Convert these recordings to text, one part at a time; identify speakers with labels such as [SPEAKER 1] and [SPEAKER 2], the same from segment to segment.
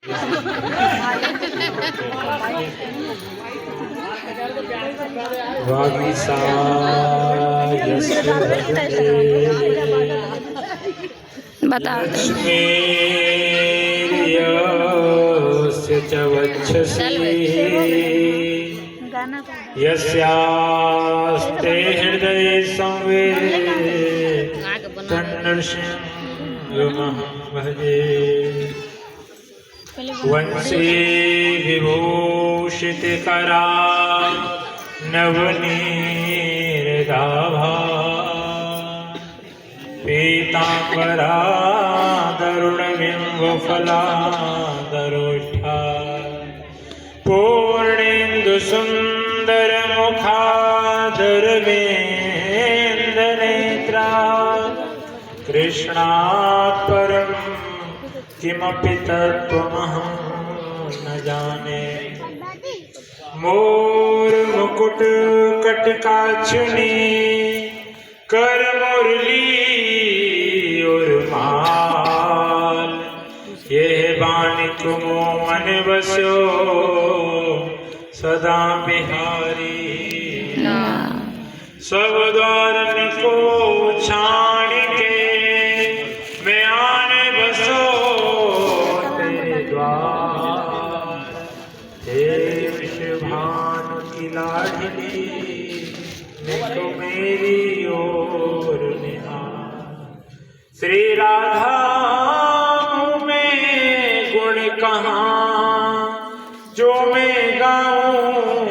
[SPEAKER 1] बता
[SPEAKER 2] यस्यास्ते हृदय संवेदनर्षिंहमहं भजे। वंशी विभूषितकरा नवनीरदाभा पीताम्बरा तरुणबिम्बफलादरोष्ठा पूर्णेन्दुसुन्दरमुखादरविन्दनेत्रा कृष्णात् परं किमपि तत्त्वमहं न जाने। मोरमुकुटकटकाक्षिणी करमुरली और माल ये बानी तुमो मन बसो सदा बिहारी। सब द्वारन को छाण के मैं आने बसो तेरे द्वार। हे विश्वभानु की लाडली देखो मेरी ओर निहार। श्री राधा में गुण कहाँ जो मैं गाऊं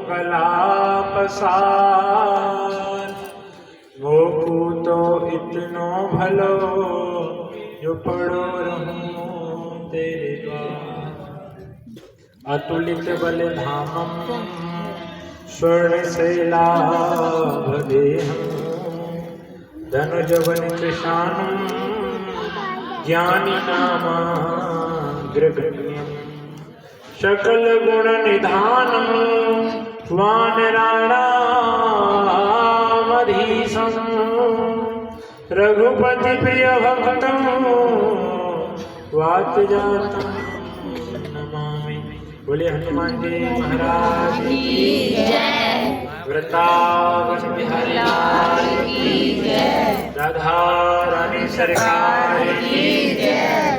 [SPEAKER 2] गला पसार। वो तो इतनो भलो जो पड़ो रहूं तेरे द्वार। अतुलित बल धामम स्वर्णशैलाभदेहं धनुजवन कृशानं ज्ञानिनामाग्रगण्यं सकलगुणनिधानं वानराणामधीशं रघुपतिप्रियभक्तं वातजातं नमामि। बोले हनुमान जी महाराज की जय। वृंदावन बिहारी लाल की जय। राधा रानी सरकार की जय।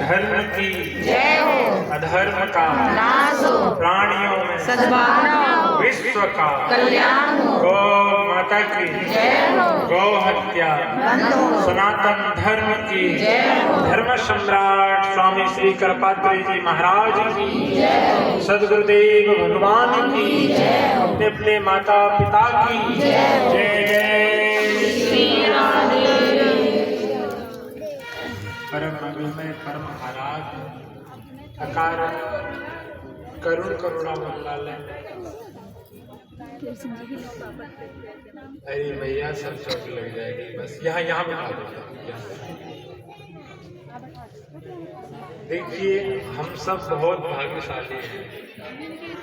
[SPEAKER 2] धर्म की जय हो, अधर्म का नाश हो, प्राणियों में सद्भावना हो, विश्व का कल्याण हो। गौ माता की जय हो, गौ हत्या बंद हो, सनातन धर्म की जय हो। धर्म सम्राट स्वामी श्री करपात्री जी महाराज की जय। सद्गुरुदेव भगवान की जय। अपने अपने माता पिता की जय जय। परम मंगलमय परम आराध्य अकार करुण करुणा मंगलालय। अरे भैया सब चोट लग जाएगी बस यहाँ यहाँ बिठा दो। देखिए हम सब बहुत भाग्यशाली हैं।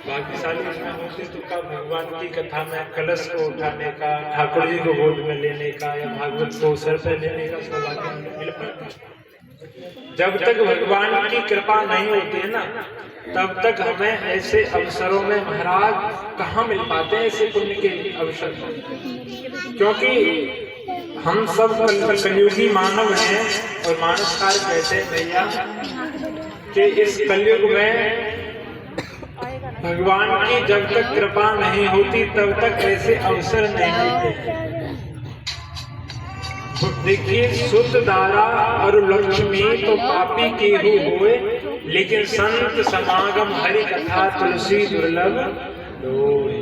[SPEAKER 2] भाग्यशाली इसमें होते तो का भगवान की कथा में कलश को उठाने का, ठाकुर जी को गोद में लेने का या भागवत को सर पर लेने का सौभाग्य मिल पाता। जब तक भगवान की कृपा नहीं होती है ना तब तक हमें ऐसे अवसरों में महाराज कहाँ मिल पाते हैं ऐसे पुण्य के अवसर। क्योंकि हम सब कलयुगी मानव हैं और मानसकार कहते हैं भैया कि इस कलयुग में भगवान की जब तक कृपा नहीं होती तब तक ऐसे अवसर नहीं मिलते। देखिए शुद्ध दारा और लक्ष्मी तो पापी की ही हुए लेकिन संत समागम हरि कथा तुलसी दुर्लभ लोए।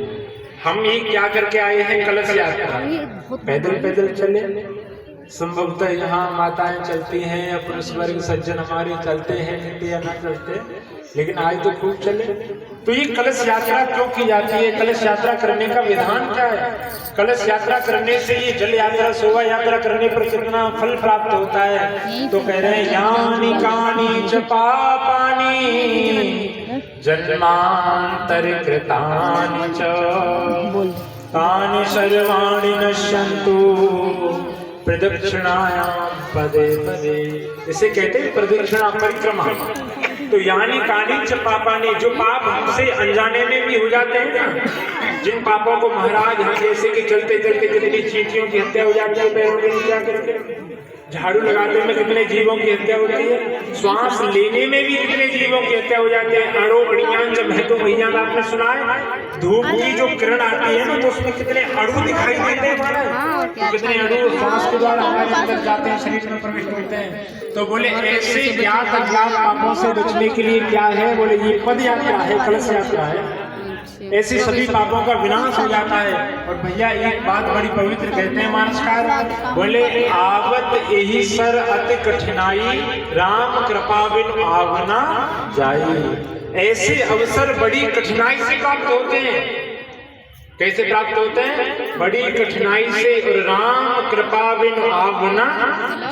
[SPEAKER 2] हम ये क्या करके आए हैं कलश यात्रा। पैदल पैदल चले संभवतः यहाँ माताएं चलती हैं या पुरुष वर्ग सज्जन हमारे चलते हैं या न चलते, लेकिन आज तो खूब चले। तो ये कलश यात्रा क्यों की जाती है? कलश यात्रा करने का विधान क्या है? कलश यात्रा करने से ये जल यात्रा शोभा यात्रा करने पर कितना फल प्राप्त होता है? तो कह रहे हैं यानी कानी च पापानि जन्मांतरकृतानि च तानि सर्वाणि नश्यन्तु प्रदक्षिणायां पदे पदे। इसे कहते हैं प्रदक्षिणा परिक्रमा। तो यानी कानी च पापानी, जो पाप हमसे अनजाने में भी हो जाते हैं ना, जिन पापों को महाराज हम जैसे कि चलते चलते कितनी चींटियों की हत्या हो जाती है पैरों के नीचे आकर, झाड़ू लगाते में कितने जीवों की हत्या होती है, श्वास लेने में भी कितने जीवों की हत्या हो जाती है। अणु अड़ियां जब है तो भैया आपने सुना है धूप की जो किरण आती है ना तो उसमें कितने अणु दिखाई देते हैं महाराज, तो कितने अणु श्वास के द्वारा हमारे अंदर जाते हैं, शरीर में प्रविष्ट होते हैं। तो बोले ऐसे ज्ञात अज्ञात पापों से बचने के लिए क्या है, बोले ये पद यात्रा है, कलश यात्रा है, ऐसे सभी पापों का विनाश हो जाता है। और भैया एक बात बड़ी पवित्र कहते हैं मानसकार, बोले आवत यही सर अति कठिनाई राम कृपा बिन आवना जाई। ऐसे अवसर बड़ी कठिनाई से प्राप्त होते हैं। कैसे प्राप्त होते हैं? बड़ी कठिनाई से, और राम कृपा बिन आवना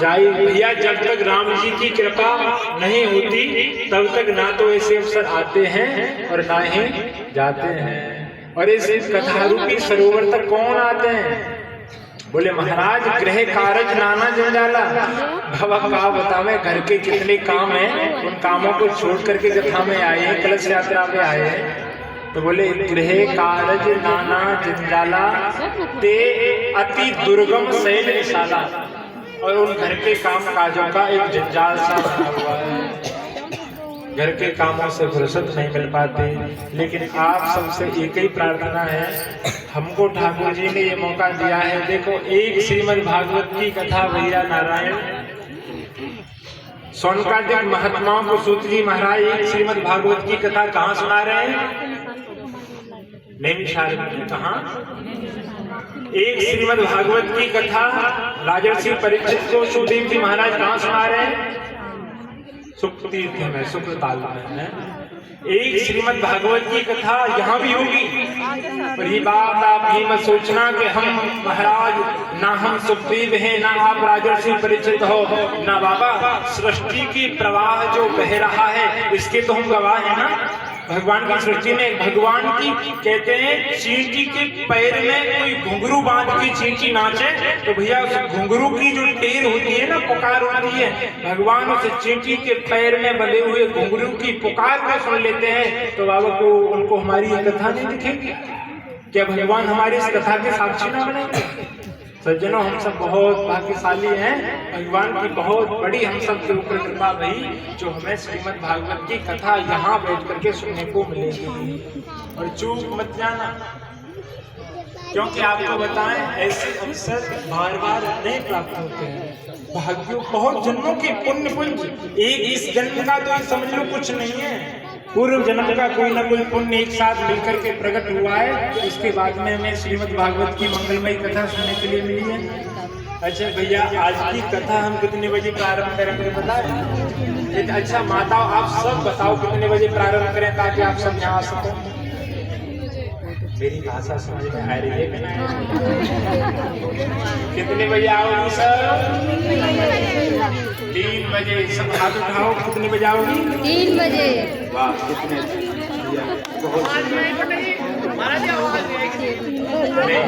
[SPEAKER 2] जाई। भैया जब तक राम जी की कृपा नहीं होती तब तक ना तो ऐसे अवसर आते हैं और ना ही जाते हैं। और इस कथा रूपी सरोवर तक कौन आते हैं? बोले महाराज गृह कारज नाना जंजाला। बाबा का बतावे घर के कितने काम हैं, उन कामों को छोड़ करके कथा में आए हैं, कलश यात्रा में आए हैं। तो बोले गृह कारज नाना जंजाला ते अति दुर्गम शैल विशाला। और उन घर के काम काजों का एक जंजाल सा बना हुआ है, घर के कामों से फुर्सत नहीं मिल पाते। लेकिन आप सबसे एक ही प्रार्थना है, हमको ठाकुर जी ने ये मौका दिया है। देखो एक श्रीमद् भागवत की कथा भैया नारायण सोनकादिक महात्माओं को सूत जी महाराज एक श्रीमद् भागवत की कथा कहाँ सुना रहे हैं? कहा एक श्रीमद् भागवत की कथा राजर्षि परीक्षित को सुखदेव जी महाराज कहाँ सुना रहे हैं? सुखतीर्थ में, सुखताल में है। एक श्रीमद् भागवत की कथा यहाँ भी होगी। और ये बात आप ही मत सोचना कि हम महाराज ना हम सुखदेव हैं ना आप राजर्षि परीक्षित हो ना बाबा, सृष्टि की प्रवाह जो बह रहा है इसके तो हम गवाह हैं ना। भगवान की सृष्टि में भगवान की कहते हैं चींटी के पैर में कोई घुंघरू बांध के चींटी नाचे तो भैया उस घुंघरू की जो टेर होती है ना, पुकार होती है, भगवान उस चींटी के पैर में बंधे हुए घुंघरू की पुकार को सुन लेते हैं। तो बाबा को उनको हमारी ये कथा नहीं दिखेगी क्या? भगवान हमारी इस कथा के साक्षी ना बनेंगे? सज्जनों हम सब बहुत भाग्यशाली हैं, भगवान की बहुत बड़ी हम सब के ऊपर कृपा भई जो हमें श्रीमद् भागवत की कथा यहाँ बैठ करके सुनने को मिलेगी। और चूक मत जाना, क्योंकि आपको बताएं ऐसे अवसर बार बार नहीं प्राप्त होते हैं। भाग्यों बहुत जन्मों के पुण्य पुंज, एक इस जन्म का तो समझ लो कुछ नहीं है, पूर्व जन्म का कोई ना कोई पुण्य एक साथ मिलकर के प्रकट हुआ है। इसके बाद में हमें श्रीमद् भागवत की मंगलमयी कथा सुनने के लिए मिली है। अच्छा भैया आज की कथा हम कितने बजे प्रारंभ करेंगे बता रहे? अच्छा माताओं आप सब बताओ कितने बजे प्रारंभ करें ताकि आप सब यहाँ आ सको। मेरी भाषा समझ में आ रही है? कितने बजे आओगी सर? 3 बजे। सब हाथ उठाओ, कितने बजे आओगी?
[SPEAKER 1] 3 बजे।
[SPEAKER 2] वाह कितने बहुत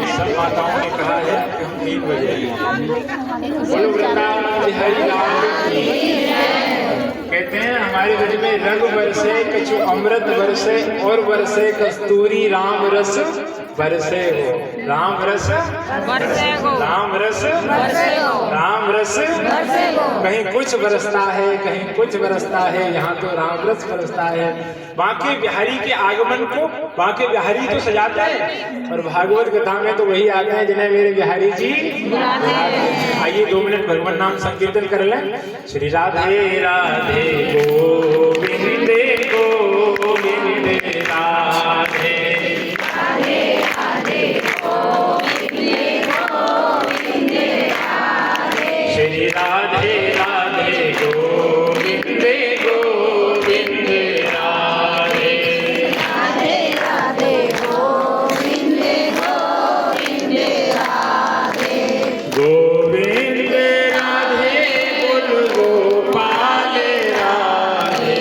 [SPEAKER 2] सब माताओं ने कहा है कि हम 3 बजे। बोलो वृंदावन बिहारी लाल की। कहते हैं हमारे घर में रंग बरसे कछु अमृत बरसे और बरसे कस्तूरी राम रस बरसे हो। राम रस बरसे हो, राम रस बरसे हो, राम रस बरसे हो। कहीं कुछ बरसता है कहीं कुछ बरसता है, यहाँ तो राम रस बरसता है। बांके बिहारी के आगमन को बांके बिहारी तो सजाते हैं और भागवत कथा में तो वही आते हैं जिन्हें मेरे बिहारी जी बुलाते हैं। आइए 2 मिनट भगवान नाम संकीर्तन कर लें। श्री राधे राधे गोविंद गोविंद राधे राधे राधे गोविंद गोविंद राधे। श्री राधे राधे गोविंद गोविंद राधे राधे राधे गोविंद गोविंद राधे। गोविंद राधे बोल गोपाल राधे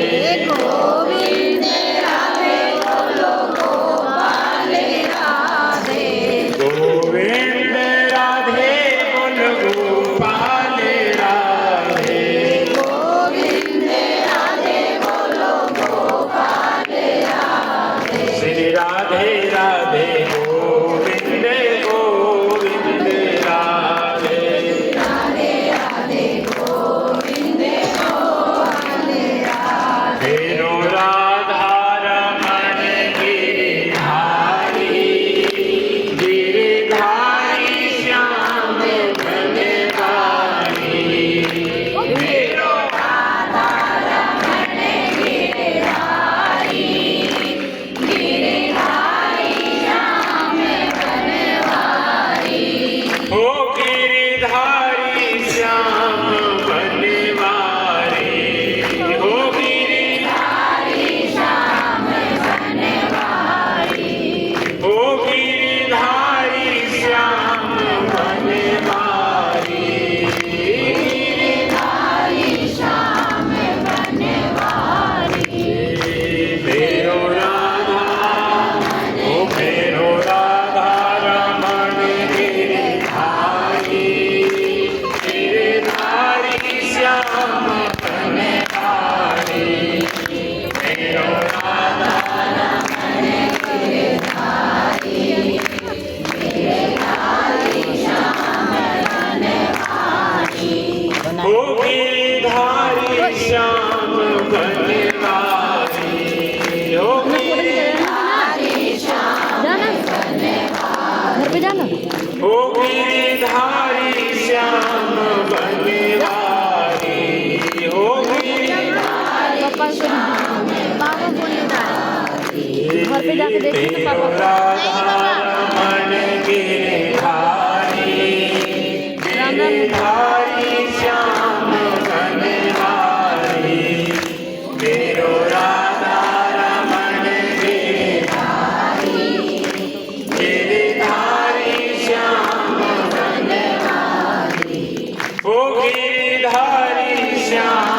[SPEAKER 1] पीछे जाके देखिए तो पापा को।
[SPEAKER 2] रमण गिरधारी गिरधारी श्याम बनहारी मेरो राधा रमण गिरधारी गिरधारी श्याम बनहारी ओ गिरधारी श्याम